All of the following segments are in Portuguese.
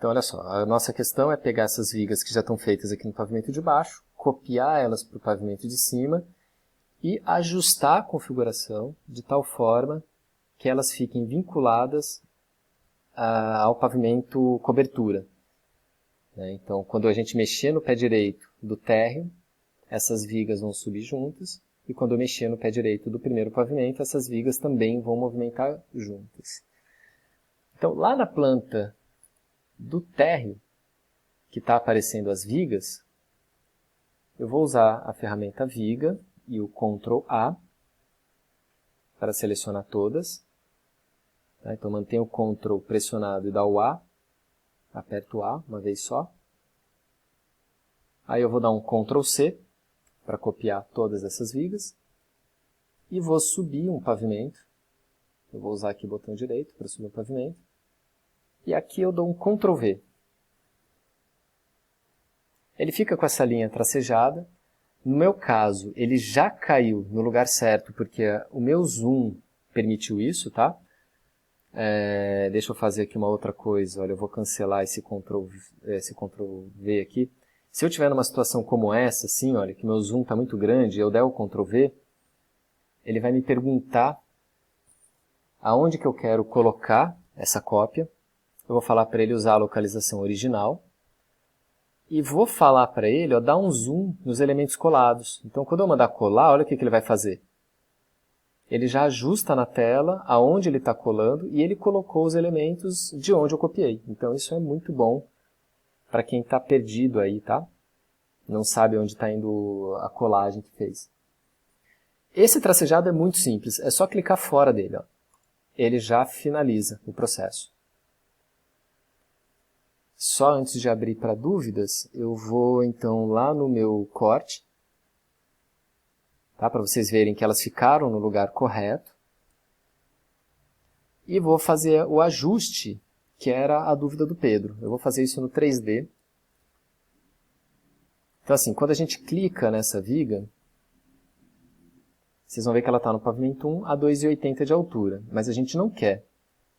Então, olha só, a nossa questão é pegar essas vigas que já estão feitas aqui no pavimento de baixo, copiar elas para o pavimento de cima e ajustar a configuração de tal forma que elas fiquem vinculadas ao pavimento cobertura. Então, quando a gente mexer no pé direito do térreo, essas vigas vão subir juntas, e quando eu mexer no pé direito do primeiro pavimento, essas vigas também vão movimentar juntas. Então, lá na planta do térreo, que está aparecendo as vigas, eu vou usar a ferramenta Viga e o Ctrl A para selecionar todas. Então, mantenho o Ctrl pressionado e dá o A, aperto o A uma vez só. Aí eu vou dar um Ctrl C para copiar todas essas vigas e vou subir um pavimento. Eu vou usar aqui o botão direito para subir um pavimento. E aqui eu dou um Ctrl V. Ele fica com essa linha tracejada. No meu caso, ele já caiu no lugar certo, porque o meu zoom permitiu isso, tá? Deixa eu fazer aqui uma outra coisa. Olha, eu vou cancelar esse Ctrl V aqui. Se eu estiver numa situação como essa, assim, olha, que meu zoom está muito grande, e eu der o Ctrl V, ele vai me perguntar aonde que eu quero colocar essa cópia. Eu vou falar para ele usar a localização original. E vou falar para ele, ó, dar um zoom nos elementos colados. Então, quando eu mandar colar, olha o que ele vai fazer. Ele já ajusta na tela aonde ele está colando e ele colocou os elementos de onde eu copiei. Então, isso é muito bom para quem está perdido aí, tá? Não sabe onde está indo a colagem que fez. Esse tracejado é muito simples, é só clicar fora dele, ó. Ele já finaliza o processo. Só antes de abrir para dúvidas, eu vou então lá no meu corte, tá? Para vocês verem que elas ficaram no lugar correto. E vou fazer o ajuste, que era a dúvida do Pedro. Eu vou fazer isso no 3D. Então assim, quando a gente clica nessa viga, vocês vão ver que ela está no pavimento 1 a 2,80 de altura, mas a gente não quer.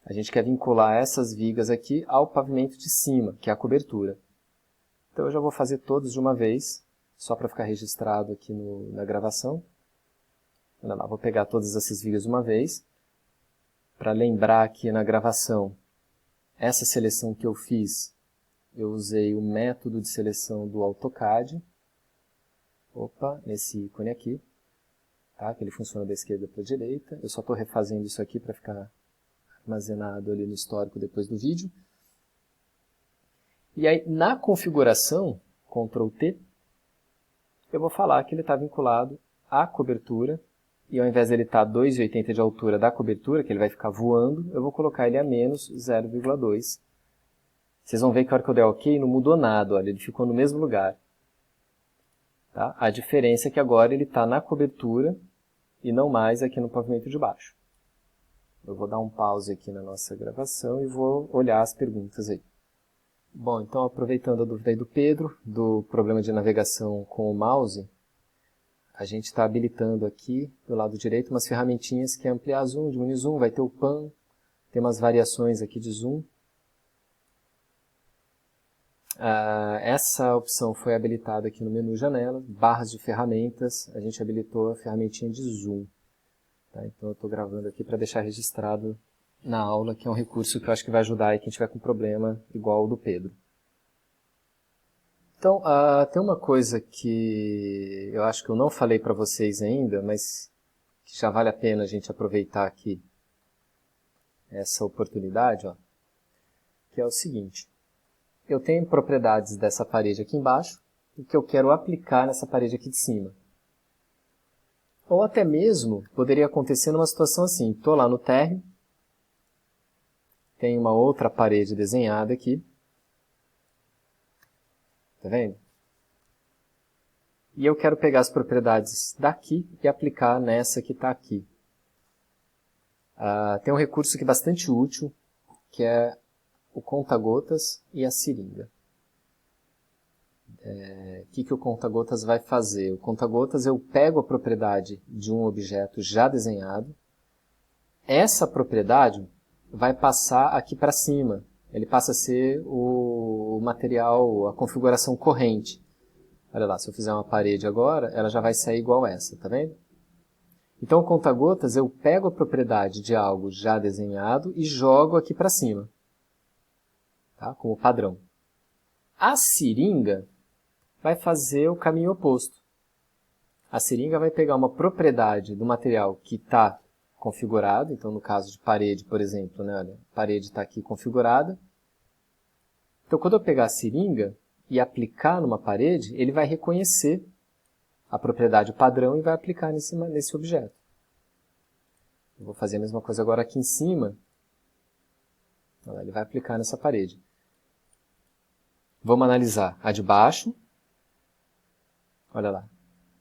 A gente quer vincular essas vigas aqui ao pavimento de cima, que é a cobertura. Então eu já vou fazer todos de uma vez, só para ficar registrado aqui na gravação. Olha lá, vou pegar todas essas vigas de uma vez. Para lembrar aqui na gravação, essa seleção que eu fiz, eu usei o método de seleção do AutoCAD. Opa, nesse ícone aqui. Tá? Que ele funciona da esquerda para a direita. Eu só estou refazendo isso aqui para ficar armazenado ali no histórico depois do vídeo. E aí, na configuração, Ctrl T, eu vou falar que ele está vinculado à cobertura, e ao invés de ele estar 2,80 de altura da cobertura, que ele vai ficar voando, eu vou colocar ele a menos 0,2. Vocês vão ver que a hora que eu der OK, não mudou nada, olha, ele ficou no mesmo lugar. Tá? A diferença é que agora ele está na cobertura e não mais aqui no pavimento de baixo. Eu vou dar um pause aqui na nossa gravação e vou olhar as perguntas aí. Bom, então aproveitando a dúvida aí do Pedro, do problema de navegação com o mouse, a gente está habilitando aqui, do lado direito, umas ferramentinhas que é ampliar zoom, diminuir zoom, vai ter o pan, tem umas variações aqui de zoom. Essa opção foi habilitada aqui no menu janela, barras de ferramentas, a gente habilitou a ferramentinha de zoom. Tá? Então eu estou gravando aqui para deixar registrado na aula, que é um recurso que eu acho que vai ajudar aí quem tiver com problema igual o do Pedro. Então, tem uma coisa que eu acho que eu não falei para vocês ainda, mas que já vale a pena a gente aproveitar aqui essa oportunidade, ó, que é o seguinte. Eu tenho propriedades dessa parede aqui embaixo e que eu quero aplicar nessa parede aqui de cima. Ou até mesmo poderia acontecer numa situação assim, estou lá no térreo, tem uma outra parede desenhada aqui, tá vendo? E eu quero pegar as propriedades daqui e aplicar nessa que está aqui. Tem um recurso que é bastante útil, que é o conta-gotas e a seringa. O que o conta-gotas vai fazer? O conta-gotas, eu pego a propriedade de um objeto já desenhado. Essa propriedade vai passar aqui para cima. Ele passa a ser o material, a configuração corrente. Olha lá, se eu fizer uma parede agora, ela já vai sair igual essa, tá vendo? Então, o conta-gotas, eu pego a propriedade de algo já desenhado e jogo aqui para cima, tá? Como padrão. A seringa vai fazer o caminho oposto. A seringa vai pegar uma propriedade do material que está configurado, então no caso de parede, por exemplo, né, olha, a parede está aqui configurada. Então, quando eu pegar a seringa e aplicar numa parede, ele vai reconhecer a propriedade padrão e vai aplicar nesse objeto. Eu vou fazer a mesma coisa agora aqui em cima. Olha, ele vai aplicar nessa parede. Vamos analisar a de baixo. Olha lá,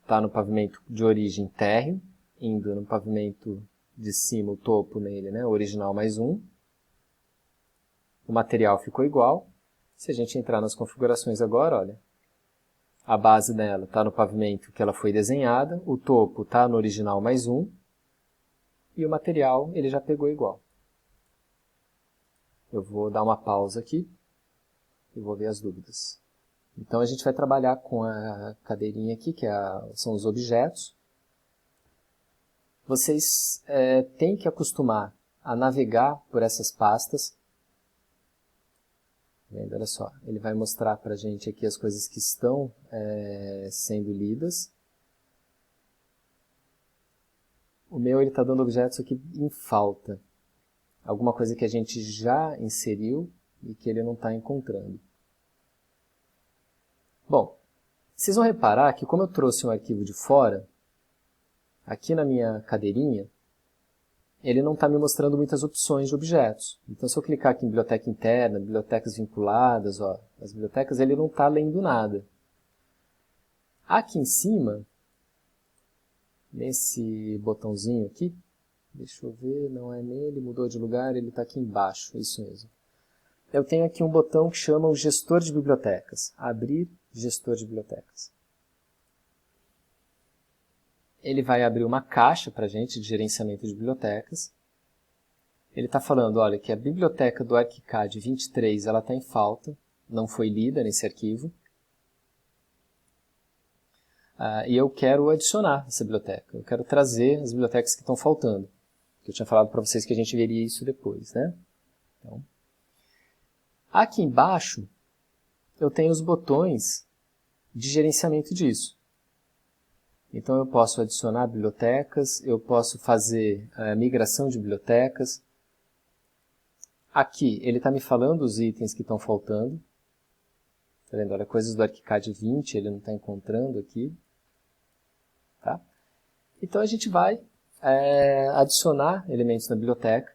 está no pavimento de origem térreo, indo no pavimento de cima, o topo nele, né, original mais 1. O material ficou igual. Se a gente entrar nas configurações agora, olha, a base dela está no pavimento que ela foi desenhada, o topo está no original mais 1, e o material ele já pegou igual. Eu vou dar uma pausa aqui e vou ver as dúvidas. Então a gente vai trabalhar com a cadeirinha aqui, que são os objetos. Vocês têm que acostumar a navegar por essas pastas. Vendo? Olha só, ele vai mostrar para a gente aqui as coisas que estão sendo lidas. O meu está dando objetos aqui em falta. Alguma coisa que a gente já inseriu e que ele não está encontrando. Bom, vocês vão reparar que como eu trouxe um arquivo de fora, aqui na minha cadeirinha, ele não está me mostrando muitas opções de objetos. Então, se eu clicar aqui em biblioteca interna, bibliotecas vinculadas, ó, as bibliotecas, ele não está lendo nada. Aqui em cima, nesse botãozinho aqui, deixa eu ver, não é nele, mudou de lugar, ele está aqui embaixo, isso mesmo. Eu tenho aqui um botão que chama o gestor de bibliotecas, abrir gestor de bibliotecas. Ele vai abrir uma caixa para a gente de gerenciamento de bibliotecas. Ele está falando, olha, que a biblioteca do ArchiCAD 23 ela está em falta, não foi lida nesse arquivo. E eu quero adicionar essa biblioteca, eu quero trazer as bibliotecas que estão faltando. Eu tinha falado para vocês que a gente veria isso depois, né? Então, aqui embaixo, eu tenho os botões de gerenciamento disso. Então, eu posso adicionar bibliotecas, eu posso fazer migração de bibliotecas. Aqui, ele está me falando os itens que estão faltando. Tá vendo? Olha, coisas do ArchiCAD 20, ele não está encontrando aqui. Tá? Então, a gente vai adicionar elementos na biblioteca.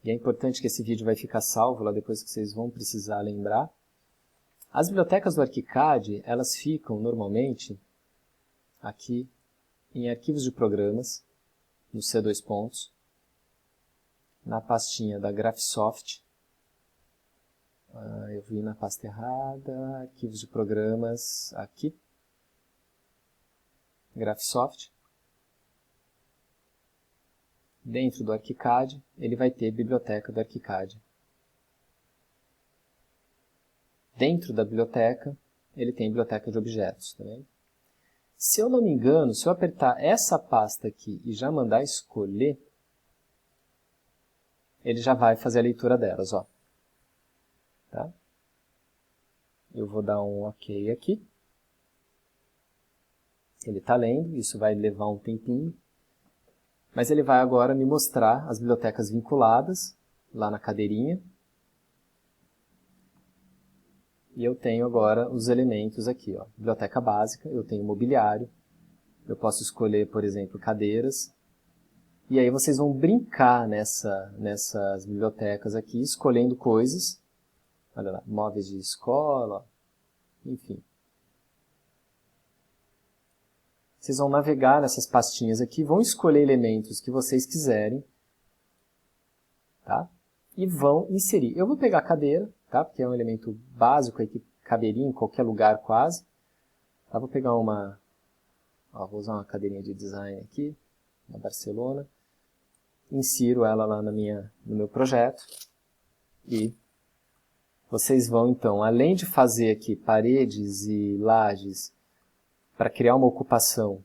E é importante que esse vídeo vai ficar salvo lá depois que vocês vão precisar lembrar. As bibliotecas do ArchiCAD, elas ficam normalmente aqui em arquivos de programas, no C2 pontos, na pastinha da Graphisoft. Eu vi na pasta errada, arquivos de programas aqui, Graphisoft. Dentro do ArchiCAD, ele vai ter biblioteca do ArchiCAD. Dentro da biblioteca, ele tem biblioteca de objetos. Tá vendo? Se eu não me engano, se eu apertar essa pasta aqui e já mandar escolher, ele já vai fazer a leitura delas. Ó. Tá? Eu vou dar um OK aqui. Ele está lendo, isso vai levar um tempinho. Mas ele vai agora me mostrar as bibliotecas vinculadas, lá na cadeirinha. E eu tenho agora os elementos aqui. Ó. Biblioteca básica, eu tenho mobiliário. Eu posso escolher, por exemplo, cadeiras. E aí vocês vão brincar nessas bibliotecas aqui, escolhendo coisas. Olha lá, móveis de escola, enfim. Vocês vão navegar nessas pastinhas aqui, vão escolher elementos que vocês quiserem, tá? E vão inserir. Eu vou pegar a cadeira, tá? Porque é um elemento básico aí que caberia em qualquer lugar quase. Tá? Vou pegar vou usar uma cadeirinha de design aqui, na Barcelona. Insiro ela lá no meu projeto e vocês vão, então, além de fazer aqui paredes e lajes para criar uma ocupação,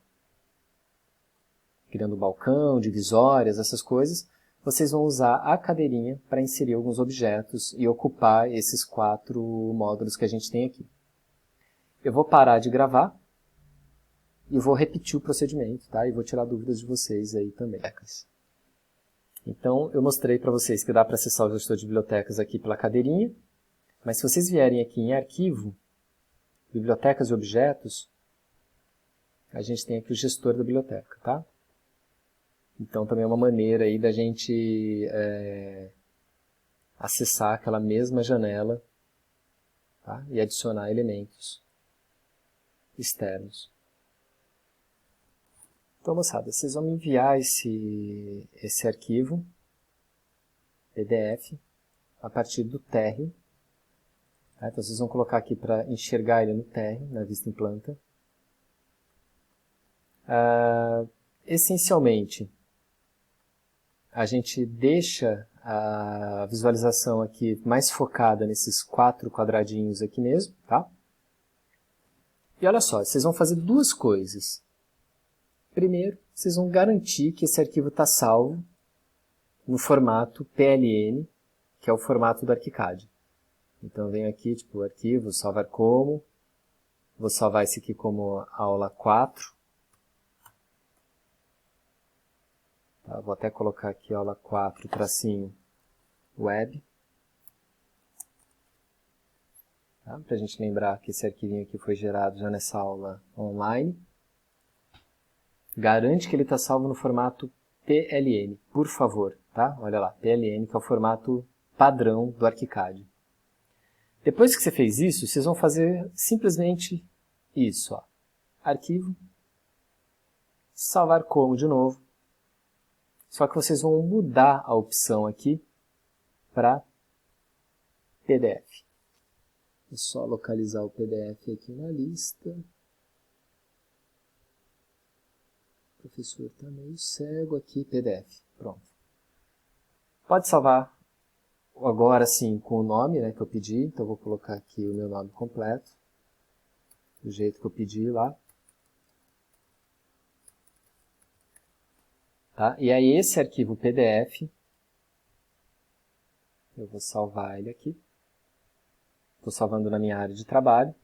criando balcão, divisórias, essas coisas, vocês vão usar a cadeirinha para inserir alguns objetos e ocupar esses 4 módulos que a gente tem aqui. Eu vou parar de gravar e vou repetir o procedimento, tá? E vou tirar dúvidas de vocês aí também. Então, eu mostrei para vocês que dá para acessar o gestor de bibliotecas aqui pela cadeirinha, mas se vocês vierem aqui em Arquivo, Bibliotecas e Objetos, a gente tem aqui o gestor da biblioteca, tá? Então, também é uma maneira aí da gente acessar aquela mesma janela, tá? E adicionar elementos externos. Então, moçada, vocês vão me enviar esse arquivo PDF a partir do térreo. Tá? Então, vocês vão colocar aqui para enxergar ele no térreo, na vista em planta. Essencialmente, a gente deixa a visualização aqui mais focada nesses 4 quadradinhos aqui mesmo, tá? E olha só, vocês vão fazer 2 coisas. Primeiro, vocês vão garantir que esse arquivo está salvo no formato PLN, que é o formato do ArchiCAD. Então, eu venho aqui, tipo, arquivo, salvar como. Vou salvar esse aqui como aula 4. Tá, vou até colocar aqui aula 4, tracinho, web. Tá, para a gente lembrar que esse arquivinho aqui foi gerado já nessa aula online. Garante que ele está salvo no formato PLN, por favor, tá? Olha lá, PLN, que é o formato padrão do ArchiCAD. Depois que você fez isso, vocês vão fazer simplesmente isso, ó. Arquivo, salvar como de novo. Só que vocês vão mudar a opção aqui para PDF. É só localizar o PDF aqui na lista. O professor está meio cego aqui, PDF. Pronto. Pode salvar agora sim com o nome, né, que eu pedi. Então eu vou colocar aqui o meu nome completo, do jeito que eu pedi lá. Tá? E aí esse arquivo PDF, eu vou salvar ele aqui. Estou salvando na minha área de trabalho.